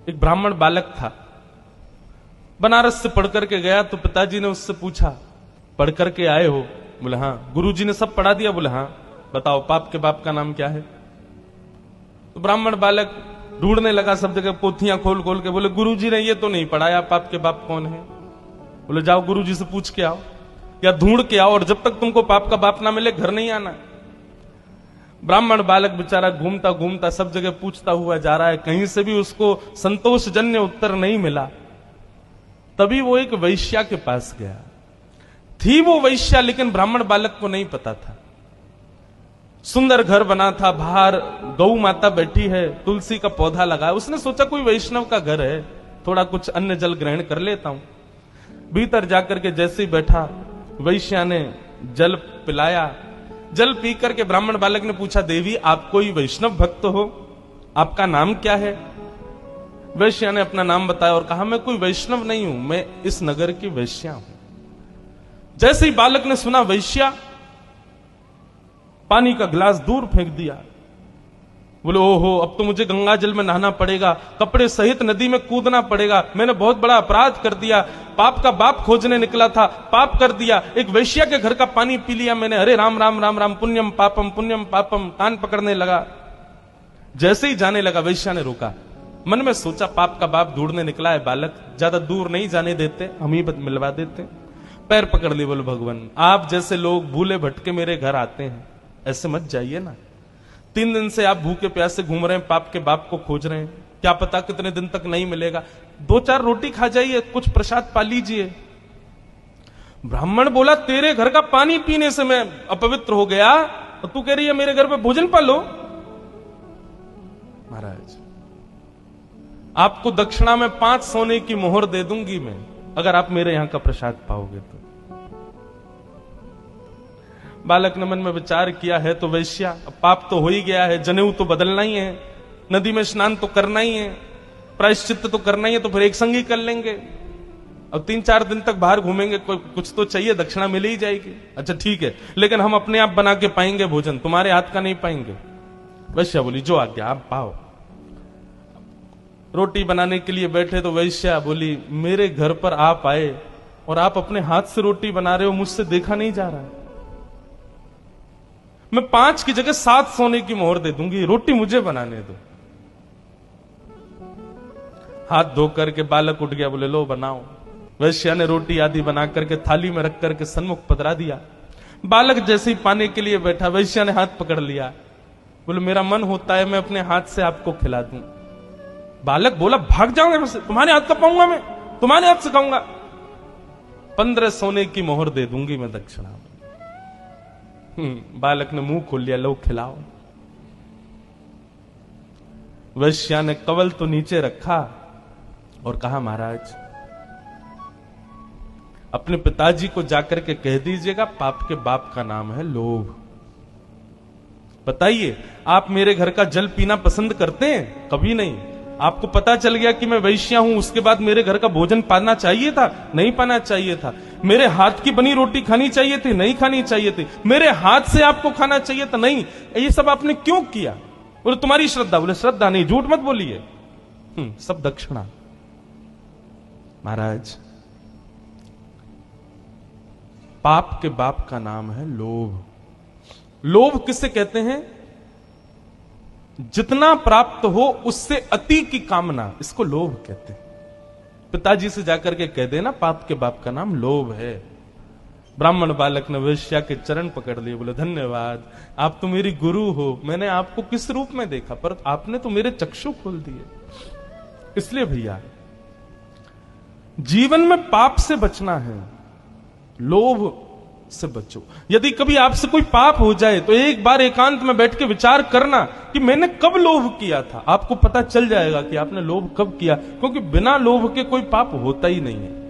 एक ब्राह्मण बालक था, बनारस से पढ़ करके गया तो पिताजी ने उससे पूछा, पढ़ करके आए हो? बोले हाँ। गुरुजी ने सब पढ़ा दिया? बोले हाँ। बताओ पाप के बाप का नाम क्या है? तो ब्राह्मण बालक ढूंढने लगा सब जगह, पोथियां खोल खोल के। बोले गुरुजी ने ये तो नहीं पढ़ाया, पाप के बाप कौन है? बोले जाओ गुरुजी से पूछ के आओ या ढूंढ के आओ, और जब तक तुमको पाप का बाप ना मिले घर नहीं आना। ब्राह्मण बालक बेचारा घूमता घूमता सब जगह पूछता हुआ जा रहा है, कहीं से भी उसको संतोषजन्य उत्तर नहीं मिला। तभी वो एक वैश्या के पास गया। थी वो वैश्या, लेकिन ब्राह्मण बालक को नहीं पता था। सुंदर घर बना था, बाहर गौ माता बैठी है, तुलसी का पौधा लगा है। उसने सोचा कोई वैष्णव का घर है, थोड़ा कुछ अन्न जल ग्रहण कर लेता हूं। भीतर जाकर के जैसे ही बैठा, वैश्या ने जल पिलाया। जल पी करके ब्राह्मण बालक ने पूछा, देवी आप कोई वैष्णव भक्त हो? आपका नाम क्या है? वैश्या ने अपना नाम बताया और कहा, मैं कोई वैष्णव नहीं हूं, मैं इस नगर की वैश्या हूं। जैसे ही बालक ने सुना वैश्या, पानी का गिलास दूर फेंक दिया। बोले ओहो, अब तो मुझे गंगा जल में नहाना पड़ेगा, कपड़े सहित नदी में कूदना पड़ेगा, मैंने बहुत बड़ा अपराध कर दिया, पाप का बाप खोजने निकला था, पाप कर दिया, एक वैश्या के घर का पानी पी लिया मैंने, अरे राम राम राम राम, पुण्यम पापम, कान पकड़ने लगा। जैसे ही जाने लगा, वैश्या ने रोका। मन में सोचा, पाप का बाप ढूंढने निकला है बालक, ज्यादा दूर नहीं जाने देते, हम ही मिलवा देते। पैर पकड़ लिए, बोले भगवान आप जैसे लोग भूले भटके मेरे घर आते हैं, ऐसे मत जाइए ना। 3 दिन से आप भूखे प्यासे घूम रहे हैं, पाप के बाप को खोज रहे हैं, क्या पता कितने दिन तक नहीं मिलेगा, 2-4 रोटी खा जाइए, कुछ प्रसाद पा लीजिए। ब्राह्मण बोला, तेरे घर का पानी पीने से मैं अपवित्र हो गया और तू कह रही है मेरे घर पे भोजन पा लो? महाराज आपको दक्षिणा में 5 सोने की मोहर दे दूंगी मैं, अगर आप मेरे यहां का प्रसाद पाओगे तो। बालक ने मन में विचार किया है तो वैश्या, अब पाप तो हो ही गया है, जनेऊ तो बदलना ही है, नदी में स्नान तो करना ही है, प्रायश्चित्त तो करना ही है, तो फिर एक संग ही कर लेंगे। अब 3-4 दिन तक बाहर घूमेंगे, कुछ तो चाहिए, दक्षिणा मिल ही जाएगी। अच्छा ठीक है, लेकिन हम अपने आप बना के पाएंगे भोजन, तुम्हारे हाथ का नहीं पाएंगे। वैश्या बोली, जो आज्ञा आप पाओ। रोटी बनाने के लिए बैठे तो वैश्या बोली, मेरे घर पर आप आए और आप अपने हाथ से रोटी बना रहे हो, मुझसे देखा नहीं जा रहा है, मैं 5 की जगह 7 सोने की मोहर दे दूंगी, रोटी मुझे बनाने दो। हाथ धो करके बालक उठ गया, बोले लो बनाओ। वैश्या ने रोटी आदि बना करके थाली में रख करके सन्मुख पधरा दिया। बालक जैसे ही पाने के लिए बैठा, वैश्या ने हाथ पकड़ लिया, बोले मेरा मन होता है मैं अपने हाथ से आपको खिला दूं। बालक बोला, भाग जाऊंगा यहां से, तुम्हारे हाथ का पाऊंगा मैं, तुम्हारे हाथ से खाऊंगा। 15 सोने की मोहर दे दूंगी मैं दक्षिणा में। बालक ने मुंह खोल लिया, लो खिलाओ। वैश्या ने कवल तो नीचे रखा और कहा, महाराज अपने पिताजी को जाकर के कह दीजिएगा, पाप के बाप का नाम है लोभ। बताइए, आप मेरे घर का जल पीना पसंद करते हैं? कभी नहीं। आपको पता चल गया कि मैं वैश्या हूं, उसके बाद मेरे घर का भोजन पाना चाहिए था? नहीं पाना चाहिए था। मेरे हाथ की बनी रोटी खानी चाहिए थी? नहीं खानी चाहिए थी। मेरे हाथ से आपको खाना चाहिए था? नहीं। ये सब आपने क्यों किया? बोले तुम्हारी श्रद्धा। बोले श्रद्धा नहीं, झूठ मत बोलिए, सब दक्षिणा। महाराज पाप के बाप का नाम है लोभ। लोभ किसे कहते हैं? जितना प्राप्त हो उससे अति की कामना, इसको लोभ कहते हैं। पिताजी से जाकर के कह देना, पाप के बाप का नाम लोभ है। ब्राह्मण बालक ने वैश्या के चरण पकड़ लिए, बोले धन्यवाद, आप तो मेरी गुरु हो, मैंने आपको किस रूप में देखा, पर आपने तो मेरे चक्षु खोल दिए। इसलिए भैया जीवन में पाप से बचना है, लोभ से बचो। यदि कभी आपसे कोई पाप हो जाए तो एक बार एकांत में बैठ के विचार करना कि मैंने कब लोभ किया था। आपको पता चल जाएगा कि आपने लोभ कब किया, क्योंकि बिना लोभ के कोई पाप होता ही नहीं है।